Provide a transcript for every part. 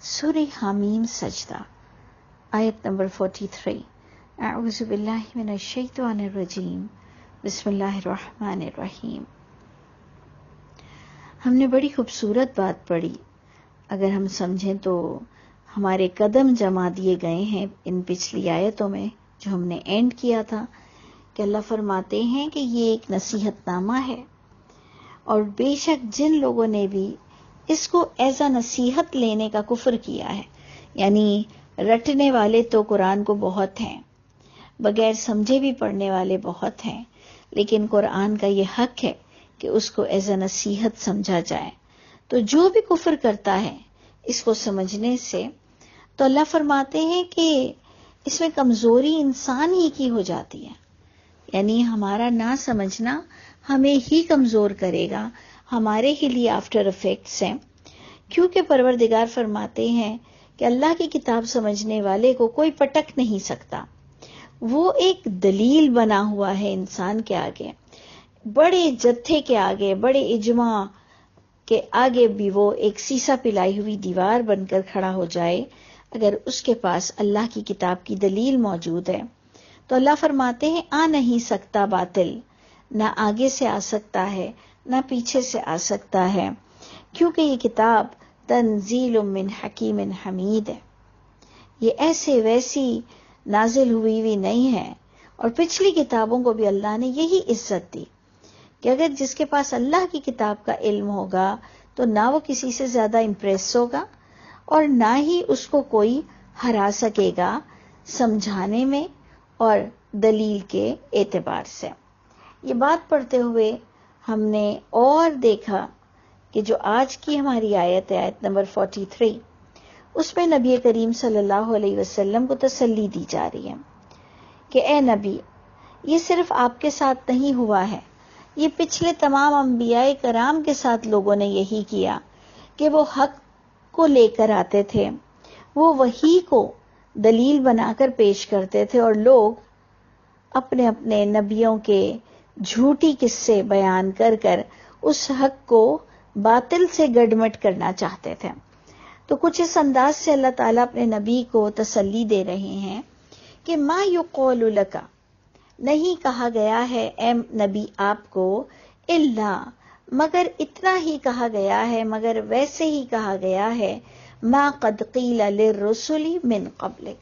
سورہ حامیم سجدہ آیت نمبر 43۔ اعوذ باللہ من الشیطان الرجیم، بسم اللہ الرحمن الرحیم۔ ہم نے بڑی خوبصورت بات پڑھی، اگر ہم سمجھیں تو ہمارے قدم جما دیے گئے ہیں ان پچھلی آیتوں میں جو ہم نے اینڈ کیا تھا، کہ اللہ فرماتے ہیں کہ یہ ایک نصیحت نامہ ہے، اور بے شک جن لوگوں نے بھی اس کو ایز اے نصیحت لینے کا کفر کیا ہے، یعنی رٹنے والے تو قرآن کو بہت ہیں، بغیر سمجھے بھی پڑھنے والے بہت ہیں، لیکن قرآن کا یہ حق ہے کہ اس کو ایز اے نصیحت سمجھا جائے۔ تو جو بھی کفر کرتا ہے اس کو سمجھنے سے، تو اللہ فرماتے ہیں کہ اس میں کمزوری انسان ہی کی ہو جاتی ہے، یعنی ہمارا نہ سمجھنا ہمیں ہی کمزور کرے گا، ہمارے ہی لیے آفٹر افیکٹس ہیں، کیونکہ پروردگار فرماتے ہیں کہ اللہ کی کتاب سمجھنے والے کو کوئی پٹک نہیں سکتا، وہ ایک دلیل بنا ہوا ہے انسان کے آگے، بڑے جتھے کے آگے، بڑے اجماع کے آگے بھی وہ ایک سیسا پلائی ہوئی دیوار بن کر کھڑا ہو جائے اگر اس کے پاس اللہ کی کتاب کی دلیل موجود ہے۔ تو اللہ فرماتے ہیں آ نہیں سکتا باطل، نہ آگے سے آ سکتا ہے نہ پیچھے سے آ سکتا ہے، کیونکہ یہ کتاب تنزیل من حکیم حمید ہے، یہ ایسے ویسی نازل ہوئی نہیں ہے۔ اور پچھلی کتابوں کو بھی اللہ نے یہی عزت دی کہ اگر جس کے پاس اللہ کی کتاب کا علم ہوگا تو نہ وہ کسی سے زیادہ امپریس ہوگا اور نہ ہی اس کو کوئی ہرا سکے گا سمجھانے میں اور دلیل کے اعتبار سے۔ یہ بات پڑھتے ہوئے ہم نے اور دیکھا کہ جو آج کی ہماری آیت ہے، آیت نمبر 43، اس میں نبی کریم صلی اللہ علیہ وسلم کو تسلی دی جا رہی ہے کہ اے نبی، یہ صرف آپ کے ساتھ نہیں ہوا ہے، یہ پچھلے تمام انبیاء کرام کے ساتھ لوگوں نے یہی کیا کہ وہ حق کو لے کر آتے تھے، وہ وحی کو دلیل بنا کر پیش کرتے تھے، اور لوگ اپنے اپنے نبیوں کے جھوٹی قصے بیان کر کر اس حق کو باطل سے گڈمٹ کرنا چاہتے تھے۔ تو کچھ اس انداز سے اللہ تعالیٰ اپنے نبی کو تسلی دے رہے ہیں کہ ما یقول لک، نہیں کہا گیا ہے اے نبی آپ کو، الا، مگر اتنا ہی کہا گیا ہے، مگر ویسے ہی کہا گیا ہے، ما قد قیل للرسل من قبل،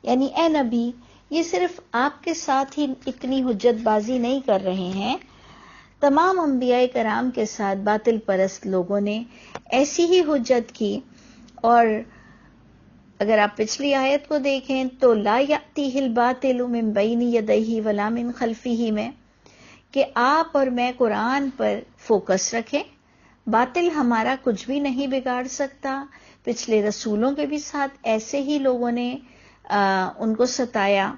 یعنی اے نبی یہ صرف آپ کے ساتھ ہی اتنی حجت بازی نہیں کر رہے ہیں، تمام انبیاء کرام کے ساتھ باطل پرست لوگوں نے ایسی ہی حجت کی۔ اور اگر آپ پچھلی آیت کو دیکھیں تو لا یأتیہ الباطل من بین یدیہ ولا من خلفہ میں، کہ آپ اور میں قرآن پر فوکس رکھیں، باطل ہمارا کچھ بھی نہیں بگاڑ سکتا۔ پچھلے رسولوں کے بھی ساتھ ایسے ہی لوگوں نے ان کو ستایا،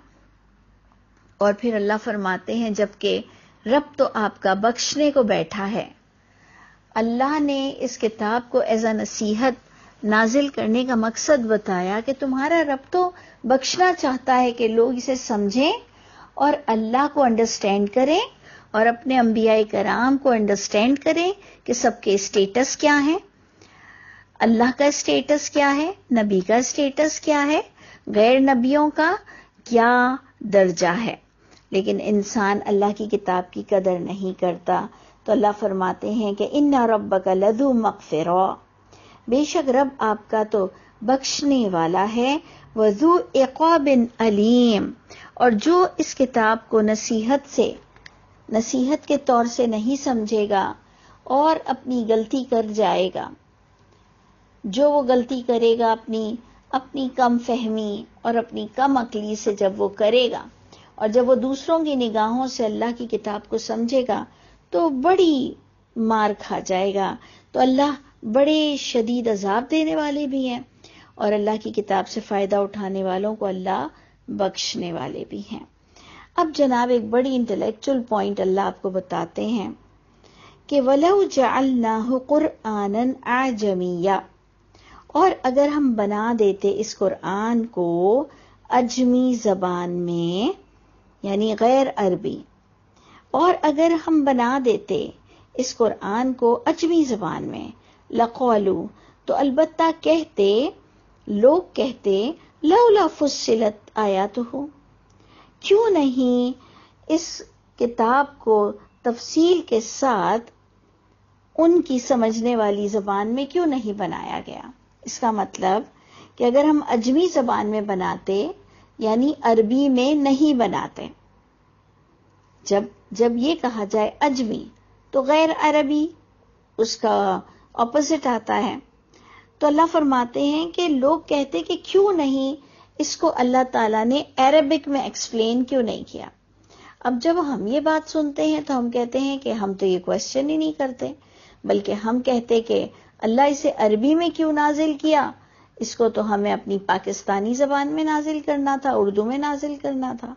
اور پھر اللہ فرماتے ہیں جبکہ رب تو آپ کا بخشنے کو بیٹھا ہے، اللہ نے اس کتاب کو ایز اے نصیحت نازل کرنے کا مقصد بتایا کہ تمہارا رب تو بخشنا چاہتا ہے کہ لوگ اسے سمجھیں اور اللہ کو انڈرسٹینڈ کریں، اور اپنے انبیاء کرام کو انڈرسٹینڈ کریں کہ سب کے اسٹیٹس کیا ہیں، اللہ کا اسٹیٹس کیا ہے، نبی کا اسٹیٹس کیا ہے، غیر نبیوں کا کیا درجہ ہے۔ لیکن انسان اللہ کی کتاب کی قدر نہیں کرتا، تو اللہ فرماتے ہیں کہ ان ربک لذو مغفرہ، بے شک رب آپ کا تو بخشنے والا ہے، وذو عقاب علیم، اور جو اس کتاب کو نصیحت کے طور سے نہیں سمجھے گا اور اپنی غلطی کر جائے گا، جو وہ غلطی کرے گا اپنی کم فہمی اور اپنی کم عقلی سے جب وہ کرے گا، اور جب وہ دوسروں کی نگاہوں سے اللہ کی کتاب کو سمجھے گا تو بڑی مار کھا جائے گا۔ تو اللہ بڑے شدید عذاب دینے والے بھی ہیں، اور اللہ کی کتاب سے فائدہ اٹھانے والوں کو اللہ بخشنے والے بھی ہیں۔ اب جناب ایک بڑی انٹلیکچول پوائنٹ اللہ آپ کو بتاتے ہیں کہ وَلَوْ جَعَلْنَاهُ قُرْآنًا أَعْجَمِيًّا، اور اگر ہم بنا دیتے اس قرآن کو اجمی زبان میں، یعنی غیر عربی، اور اگر ہم بنا دیتے اس قرآن کو اجمی زبان میں، لَقَالُوا، تو البتہ کہتے لوگ کہتے لولا فصلت آیاتہ، کیوں نہیں اس کتاب کو تفصیل کے ساتھ ان کی سمجھنے والی زبان میں کیوں نہیں بنایا گیا؟ اس کا مطلب کہ اگر ہم اجمی زبان میں بناتے یعنی عربی میں نہیں بناتے، جب یہ کہا جائے اجمی تو غیر عربی اس کا اپوزٹ آتا ہے. تو اللہ فرماتے ہیں کہ لوگ کہتے کہ کیوں نہیں اس کو اللہ تعالیٰ نے عربک میں ایکسپلین کیوں نہیں کیا. اب جب ہم یہ بات سنتے ہیں تو ہم کہتے ہیں کہ ہم تو یہ کوشچن ہی نہیں کرتے، بلکہ ہم کہتے کہ اللہ اسے عربی میں کیوں نازل کیا، اس کو تو ہمیں اپنی پاکستانی زبان میں نازل کرنا تھا، اردو میں نازل کرنا تھا.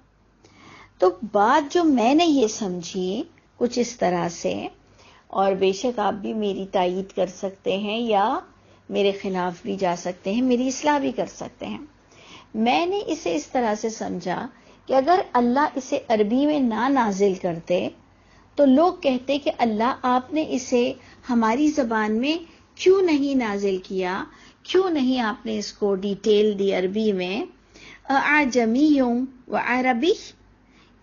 تو بات جو میں نے یہ سمجھی کچھ اس طرح سے، اور بے شک آپ بھی میری تائید کر سکتے ہیں یا میرے خلاف بھی جا سکتے ہیں، میری اصلاح بھی کر سکتے ہیں. میں نے اسے اس طرح سے سمجھا کہ اگر اللہ اسے عربی میں نہ نازل کرتے تو لوگ کہتے کہ اللہ آپ نے اسے ہماری زبان میں کیوں نہیں نازل کیا، کیوں نہیں آپ نے اس کو ڈیٹیل دی عربی میں. اعجمی و عربی،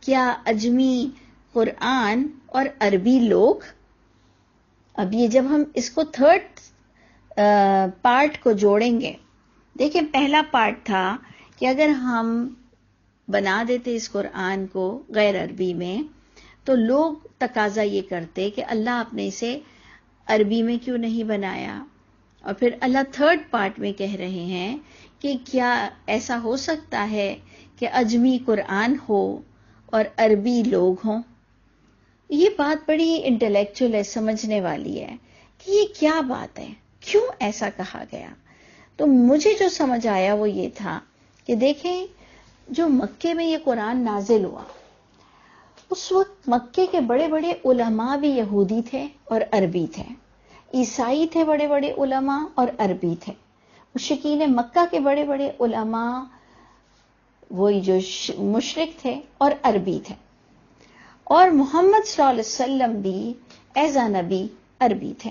کیا اجمی قرآن اور عربی لوگ؟ اب یہ جب ہم اس کو تھرڈ پارٹ کو جوڑیں گے، دیکھیں پہلا پارٹ تھا کہ اگر ہم بنا دیتے اس قرآن کو غیر عربی میں تو لوگ تقاضا یہ کرتے کہ اللہ آپ نے اسے عربی میں کیوں نہیں بنایا. اور پھر اللہ تھرڈ پارٹ میں کہہ رہے ہیں کہ کیا ایسا ہو سکتا ہے کہ اجمی قرآن ہو اور عربی لوگ ہوں. یہ بات بڑی انٹلیکچوئل ہے، سمجھنے والی ہے کہ یہ کیا بات ہے، کیوں ایسا کہا گیا. تو مجھے جو سمجھ آیا وہ یہ تھا کہ دیکھیں جو مکے میں یہ قرآن نازل ہوا، اس وقت مکے کے بڑے بڑے علماء بھی یہودی تھے اور عربی تھے، عیسائی تھے بڑے بڑے علماء اور عربی تھے، مشرکین مکہ کے بڑے بڑے علماء وہی جو مشرک تھے اور عربی تھے، اور محمد صلی اللہ علیہ وسلم بھی ایز اے نبی عربی تھے.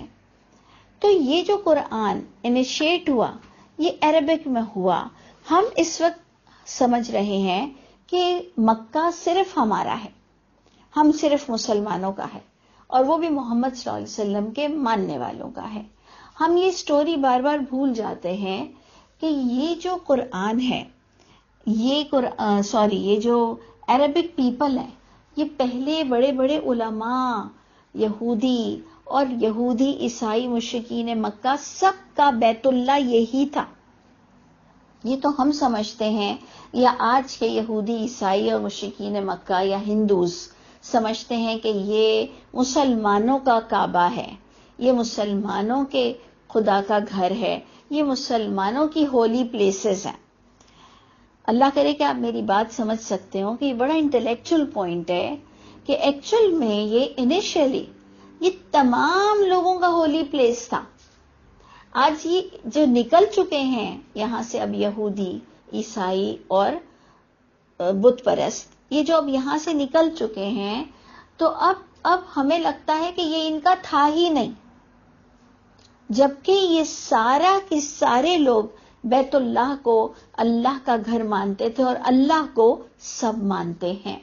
تو یہ جو قرآن انیشیٹ ہوا یہ عربک میں ہوا. ہم اس وقت سمجھ رہے ہیں کہ مکہ صرف ہمارا ہے، ہم صرف مسلمانوں کا ہے، اور وہ بھی محمد صلی اللہ علیہ وسلم کے ماننے والوں کا ہے. ہم یہ سٹوری بار بار بھول جاتے ہیں کہ یہ جو قرآن ہے، یہ جو عربک پیپل ہے، یہ پہلے بڑے بڑے علماء یہودی اور یہودی عیسائی مشرکین مکہ سب کا بیت اللہ یہی تھا. یہ تو ہم سمجھتے ہیں، یا آج کے یہودی عیسائی اور مشرکین مکہ یا ہندوز سمجھتے ہیں کہ یہ مسلمانوں کا کعبہ ہے، یہ مسلمانوں کے خدا کا گھر ہے، یہ مسلمانوں کی ہولی پلیسز ہیں. اللہ کرے کہ آپ میری بات سمجھ سکتے ہو کہ یہ بڑا انٹلیکچوئل پوائنٹ ہے کہ ایکچوئل میں یہ انیشیلی یہ تمام لوگوں کا ہولی پلیس تھا. آج یہ جو نکل چکے ہیں یہاں سے، اب یہودی عیسائی اور بت پرست، یہ جو اب یہاں سے نکل چکے ہیں، تو اب ہمیں لگتا ہے کہ یہ ان کا تھا ہی نہیں، جبکہ یہ سارے لوگ بیت اللہ کو اللہ کا گھر مانتے تھے اور اللہ کو سب مانتے ہیں.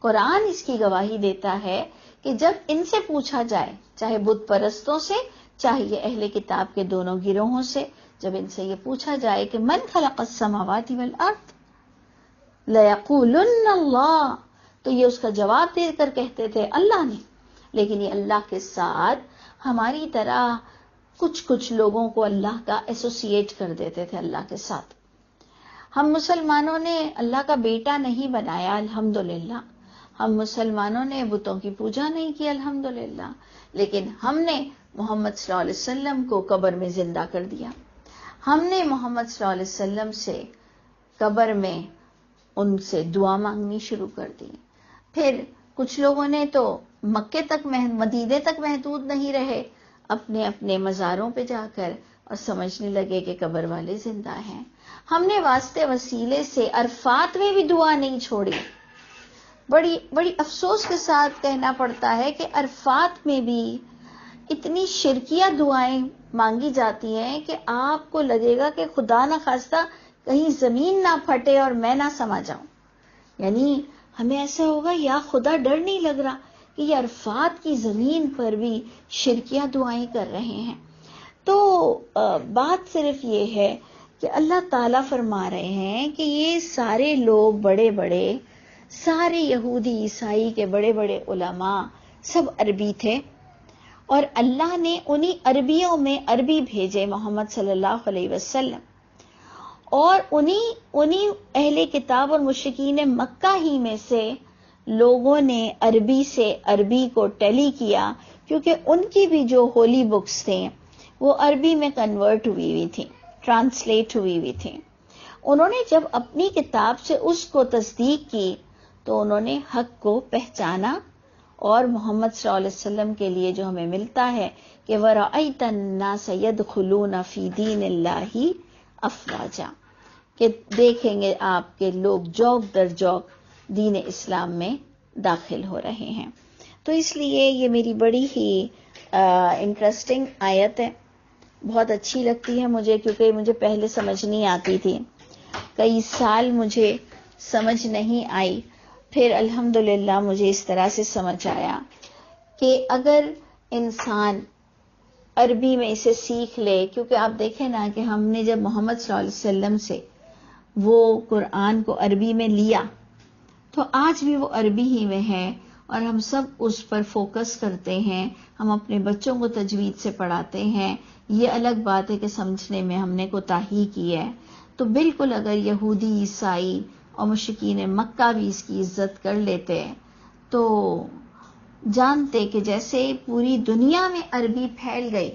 قرآن اس کی گواہی دیتا ہے کہ جب ان سے پوچھا جائے، چاہے بت پرستوں سے چاہے یہ اہل کتاب کے دونوں گروہوں سے، جب ان سے یہ پوچھا جائے کہ من خلق السماوات والارض لَيَقُولُنَّ اللَّهُ، تو یہ اس کا جواب دے کر کہتے تھے اللہ نے. لیکن یہ اللہ کے ساتھ ہماری طرح کچھ لوگوں کو اللہ کا ایسوسیٹ کر دیتے تھے اللہ کے ساتھ. ہم مسلمانوں نے اللہ کا بیٹا نہیں بنایا الحمدللہ، ہم مسلمانوں نے بتوں کی پوجا نہیں کی الحمدللہ، لیکن ہم نے محمد صلی اللہ علیہ وسلم کو قبر میں زندہ کر دیا. ہم نے محمد صلی اللہ علیہ وسلم سے قبر میں ان سے دعا مانگنی شروع کر دی. پھر کچھ لوگوں نے تو مکے تک مدینے تک محدود نہیں رہے، اپنے اپنے مزاروں پہ جا کر اور سمجھنے لگے کہ قبر والے زندہ ہیں. ہم نے واسطے وسیلے سے عرفات میں بھی دعا نہیں چھوڑی. بڑی افسوس کے ساتھ کہنا پڑتا ہے کہ عرفات میں بھی اتنی شرکیہ دعائیں مانگی جاتی ہیں کہ آپ کو لگے گا کہ خدا نہ خواستہ کہیں زمین نہ پھٹے اور میں نہ سما جاؤں. یعنی ہمیں ایسا ہوگا یا خدا ڈر نہیں لگ رہا کہ یہ عرفات کی زمین پر بھی شرکیہ دعائیں کر رہے ہیں. تو بات صرف یہ ہے کہ اللہ تعالیٰ فرما رہے ہیں کہ یہ سارے لوگ بڑے بڑے، سارے یہودی عیسائی کے بڑے بڑے علماء سب عربی تھے، اور اللہ نے انہی عربیوں میں عربی بھیجے محمد صلی اللہ علیہ وسلم، اور انہی اہل کتاب اور مشرکین مکہ ہی میں سے لوگوں نے عربی سے عربی کو ٹیلی کیا، کیونکہ ان کی بھی جو ہولی بکس تھے وہ عربی میں کنورٹ ہوئی تھی، ٹرانسلیٹ ہوئی تھی. انہوں نے جب اپنی کتاب سے اس کو تصدیق کی تو انہوں نے حق کو پہچانا، اور محمد صلی اللہ علیہ وسلم کے لیے جو ہمیں ملتا ہے کہ وَرَأَيْتَ النَّاسَ يَدْخُلُونَ فِي دِينِ اللَّهِ أَفْوَاجًا، کہ دیکھیں گے آپ کے لوگ جوک در جوک دین اسلام میں داخل ہو رہے ہیں. تو اس لیے یہ میری بڑی ہی انٹرسٹنگ آیت ہے، بہت اچھی لگتی ہے مجھے، کیونکہ مجھے پہلے سمجھ نہیں آتی تھی، کئی سال مجھے سمجھ نہیں آئی، پھر الحمدللہ مجھے اس طرح سے سمجھ آیا کہ اگر انسان عربی میں اسے سیکھ لے، کیونکہ آپ دیکھیں نا کہ ہم نے جب محمد صلی اللہ علیہ وسلم سے وہ قرآن کو عربی میں لیا تو آج بھی وہ عربی ہی میں ہے، اور ہم سب اس پر فوکس کرتے ہیں، ہم اپنے بچوں کو تجوید سے پڑھاتے ہیں. یہ الگ بات ہے کہ سمجھنے میں ہم نے کوتاہی کی ہے. تو بالکل اگر یہودی عیسائی اور مشرکین مکہ بھی اس کی عزت کر لیتے تو جانتے کہ جیسے پوری دنیا میں عربی پھیل گئی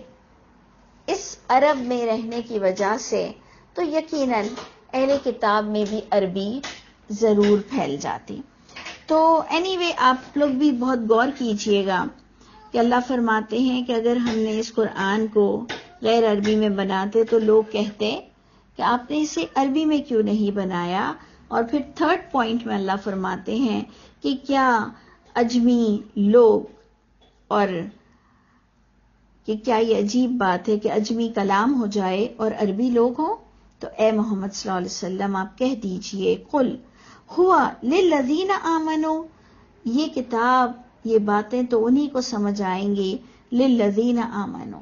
اس عرب میں رہنے کی وجہ سے، تو یقیناً اہل کتاب میں بھی عربی ضرور پھیل جاتی. تو اینی وے آپ لوگ بھی بہت غور کیجئے گا کہ اللہ فرماتے ہیں کہ اگر ہم نے اس قرآن کو غیر عربی میں بناتے تو لوگ کہتے کہ آپ نے اسے عربی میں کیوں نہیں بنایا. اور پھر تھرڈ پوائنٹ میں اللہ فرماتے ہیں کہ کیا عجمی لوگ، اور کہ کیا یہ عجیب بات ہے کہ عجمی کلام ہو جائے اور عربی لوگ ہوں. تو اے محمد صلی اللہ علیہ وسلم آپ کہہ دیجئے قل ہوا للذین آمنوا، یہ کتاب یہ باتیں تو انہی کو سمجھ آئیں گی، للذین آمنوا،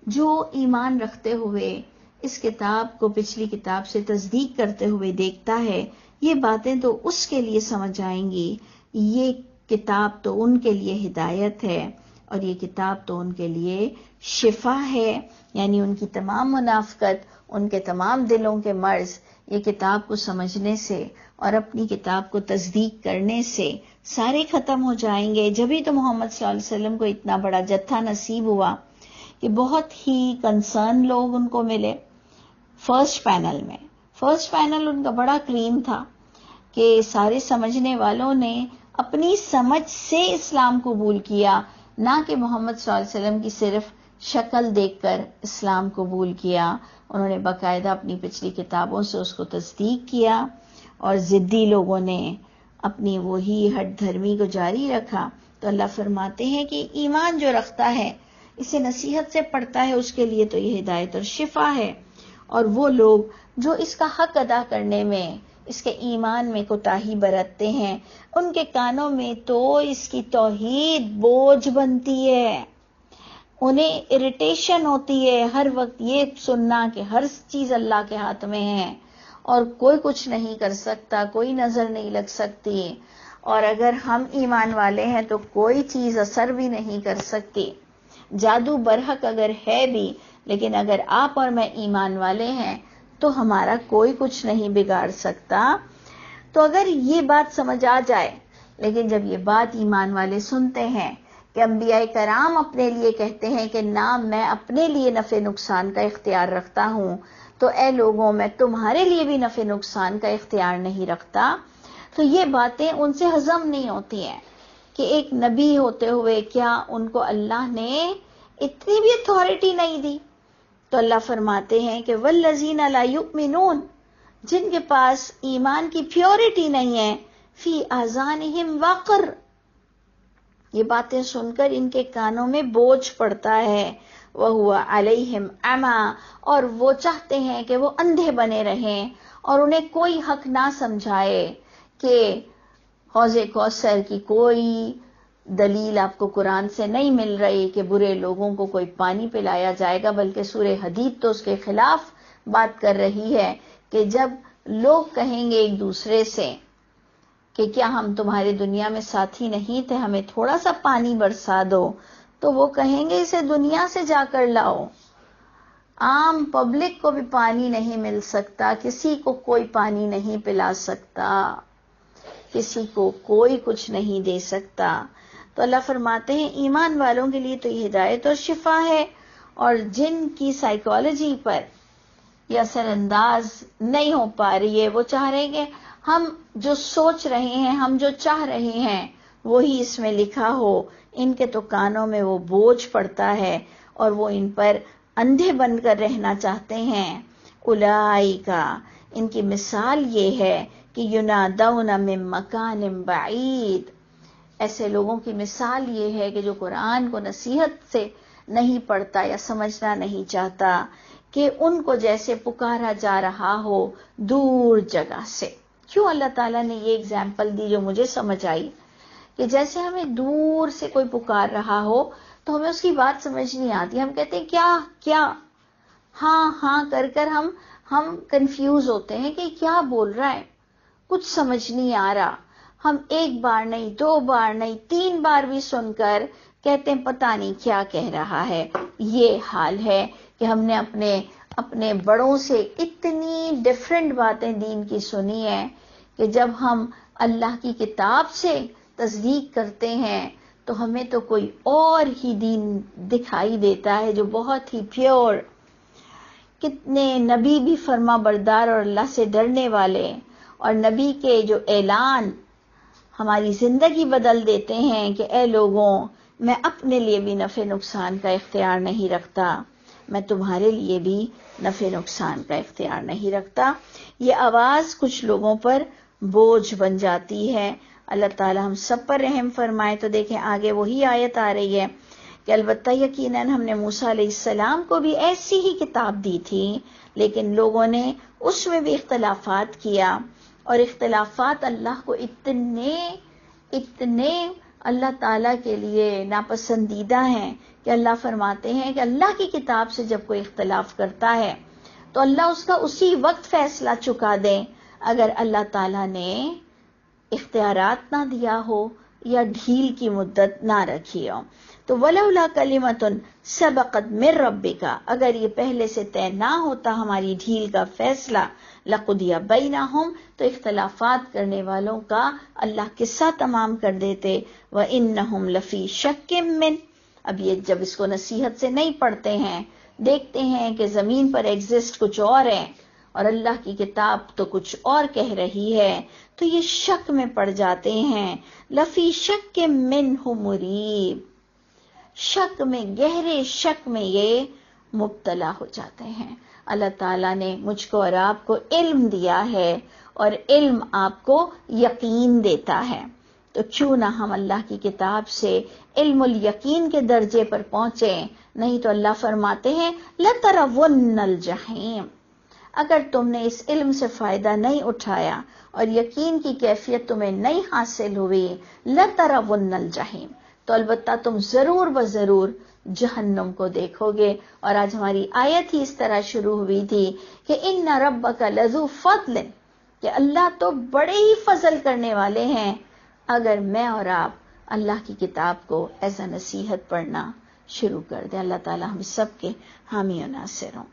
جو ایمان رکھتے ہوئے اس کتاب کو پچھلی کتاب سے تصدیق کرتے ہوئے دیکھتا ہے، یہ باتیں تو اس کے لیے سمجھ آئیں گی. یہ کتاب تو ان کے لیے ہدایت ہے، اور یہ کتاب تو ان کے لیے شفا ہے. یعنی ان کی تمام منافقت، ان کے تمام دلوں کے مرض یہ کتاب کو سمجھنے سے اور اپنی کتاب کو تصدیق کرنے سے سارے ختم ہو جائیں گے. جبھی تو محمد صلی اللہ علیہ وسلم کو اتنا بڑا جتھا نصیب ہوا کہ بہت ہی کنسرن لوگ ان کو ملے. فرسٹ پینل ان کا بڑا کلین تھا کہ سارے سمجھنے والوں نے اپنی سمجھ سے اسلام قبول کیا، نہ کہ محمد صلی اللہ علیہ وسلم کی صرف شکل دیکھ کر اسلام قبول کیا. انہوں نے باقاعدہ اپنی پچھلی کتابوں سے اس کو تصدیق کیا، اور ضدی لوگوں نے اپنی وہی ہٹ دھرمی کو جاری رکھا. تو اللہ فرماتے ہیں کہ ایمان جو رکھتا ہے، اسے نصیحت سے پڑھتا ہے، اس کے لیے تو یہ ہدایت اور شفا ہے. اور وہ لوگ جو اس کا حق ادا کرنے میں، اس کے ایمان میں کوتاہی برتتے ہیں، ان کے کانوں میں تو اس کی توحید بوجھ بنتی ہے، انہیں اریٹیشن ہوتی ہے ہر وقت یہ سننا کہ ہر چیز اللہ کے ہاتھ میں ہے اور کوئی کچھ نہیں کر سکتا، کوئی نظر نہیں لگ سکتی، اور اگر ہم ایمان والے ہیں تو کوئی چیز اثر بھی نہیں کر سکتی. جادو برحق اگر ہے بھی، لیکن اگر آپ اور میں ایمان والے ہیں تو ہمارا کوئی کچھ نہیں بگاڑ سکتا. تو اگر یہ بات سمجھ آ جائے، لیکن جب یہ بات ایمان والے سنتے ہیں کہ انبیاء کرام اپنے لیے کہتے ہیں کہ نہ میں اپنے لیے نفع نقصان کا اختیار رکھتا ہوں، تو اے لوگوں میں تمہارے لیے بھی نفع نقصان کا اختیار نہیں رکھتا، تو یہ باتیں ان سے ہضم نہیں ہوتی ہیں کہ ایک نبی ہوتے ہوئے کیا ان کو اللہ نے اتنی بھی اتھارٹی نہیں دی. تو اللہ فرماتے ہیں کہ والذین لا یؤمنون، جن کے پاس ایمان کی پیورٹی نہیں ہے، فی آذانہم وقر، یہ باتیں سن کر ان کے کانوں میں بوجھ پڑتا ہے، وَهُوَ عَلَيْهِمْ أَعْمَى، اور وہ چاہتے ہیں کہ وہ اندھے بنے رہیں اور انہیں کوئی حق نہ سمجھائے کہ حوض کوثر کی کوئی دلیل آپ کو قرآن سے نہیں مل رہی کہ برے لوگوں کو کوئی پانی پلایا جائے گا، بلکہ سورہ حدید تو اس کے خلاف بات کر رہی ہے کہ جب لوگ کہیں گے ایک دوسرے سے کہ کیا ہم تمہارے دنیا میں ساتھی نہیں تھے، ہمیں تھوڑا سا پانی برسا دو، تو وہ کہیں گے اسے دنیا سے جا کر لاؤ۔ عام پبلک کو بھی پانی نہیں مل سکتا، کسی کو کوئی پانی نہیں پلا سکتا، کسی کو کوئی کچھ نہیں دے سکتا۔ تو اللہ فرماتے ہیں ایمان والوں کے لیے تو یہ ہدایت اور شفا ہے، اور جن کی سائیکالوجی پر یہ اثر انداز نہیں ہو پا رہی ہے، وہ چاہ رہے ہیں کہ ہم جو سوچ رہے ہیں، ہم جو چاہ رہے ہیں وہی اس میں لکھا ہو، ان کے تو کانوں میں وہ بوجھ پڑتا ہے اور وہ ان پر اندھے بن کر رہنا چاہتے ہیں۔ اولئکا، ان کی مثال یہ ہے کہ ینادون من مکان بعید، ایسے لوگوں کی مثال یہ ہے کہ جو قرآن کو نصیحت سے نہیں پڑھتا یا سمجھنا نہیں چاہتا، کہ ان کو جیسے پکارا جا رہا ہو دور جگہ سے۔ کیوں اللہ تعالیٰ نے یہ اگزامپل دی جو مجھے سمجھ آئی کہ جیسے ہمیں دور سے کوئی پکار رہا ہو تو ہمیں اس کی بات سمجھ نہیں آتی، ہم کہتے ہیں کیا کیا، ہاں ہاں کر کر ہم کنفیوز ہوتے ہیں کہ کیا بول رہا ہے، کچھ سمجھ نہیں آ رہا۔ ہم ایک بار نہیں، دو بار نہیں، 3 بار بھی سن کر کہتے ہیں پتہ نہیں کیا کہہ رہا ہے۔ یہ حال ہے کہ ہم نے اپنے بڑوں سے اتنی ڈیفرنٹ باتیں دین کی سنی ہیں کہ جب ہم اللہ کی کتاب سے تصدیق کرتے ہیں تو ہمیں تو کوئی اور ہی دین دکھائی دیتا ہے جو بہت ہی پیور۔ کتنے نبی بھی فرما بردار اور اللہ سے ڈرنے والے، اور نبی کے جو اعلان ہماری زندگی بدل دیتے ہیں کہ اے لوگوں، میں اپنے لیے بھی نفع نقصان کا اختیار نہیں رکھتا، میں تمہارے لیے بھی نفع نقصان کا اختیار نہیں رکھتا۔ یہ آواز کچھ لوگوں پر بوجھ بن جاتی ہے۔ اللہ تعالی ہم سب پر رحم فرمائے۔ تو دیکھیں آگے وہی آیت آ رہی ہے کہ البتہ یقیناً ہم نے موسیٰ علیہ السلام کو بھی ایسی ہی کتاب دی تھی، لیکن لوگوں نے اس میں بھی اختلافات کیا، اور اختلافات اللہ کو اتنے اللہ تعالیٰ کے لیے ناپسندیدہ ہیں کہ اللہ فرماتے ہیں کہ اللہ کی کتاب سے جب کوئی اختلاف کرتا ہے تو اللہ اس کا اسی وقت فیصلہ چکا دے اگر اللہ تعالیٰ نے اختیارات نہ دیا ہو یا ڈھیل کی مدت نہ رکھی ہو۔ تو وَلَوْلَا كَلِمَةٌ سَبَقَتْ مِن رَبِّكَ، اگر یہ پہلے سے طے نہ ہوتا ہماری ڈھیل کا فیصلہ، لَقُضِيَ بَيْنَهُمْ، تو اختلافات کرنے والوں کا اللہ قصہ تمام کر دیتے۔ وَإِنَّهُمْ لَفِي شَكٍّ مِّن، اب یہ جب اس کو نصیحت سے نہیں پڑھتے ہیں، دیکھتے ہیں کہ زمین پر ایگزسٹ کچھ اور ہے اور اللہ کی کتاب تو کچھ اور کہہ رہی ہے، تو یہ شک میں پڑ جاتے ہیں۔ لفی شک منہ مریب، شک میں، گہرے شک میں یہ مبتلا ہو جاتے ہیں۔ اللہ تعالیٰ نے مجھ کو اور آپ کو علم دیا ہے، اور علم آپ کو یقین دیتا ہے، تو کیوں نہ ہم اللہ کی کتاب سے علم الیقین کے درجے پر پہنچیں۔ نہیں تو اللہ فرماتے ہیں لَتَرَوُنَّ الْجَحِيمَ، اگر تم نے اس علم سے فائدہ نہیں اٹھایا اور یقین کی کیفیت تمہیں نہیں حاصل ہوئی، لَتَرَوُنَّ الْجَحِيمَ، تو البتہ تم ضرور بضرور جہنم کو دیکھو گے۔ اور آج ہماری آیت ہی اس طرح شروع ہوئی تھی کہ اِنَّ رَبَّكَ لَذُو فَضْلٍ، کہ اللہ تو بڑے ہی فضل کرنے والے ہیں اگر میں اور آپ اللہ کی کتاب کو ایز اے نصیحت پڑھنا شروع کر دیں۔ اللہ تعالی ہم سب کے حامی و ناصر ہوں۔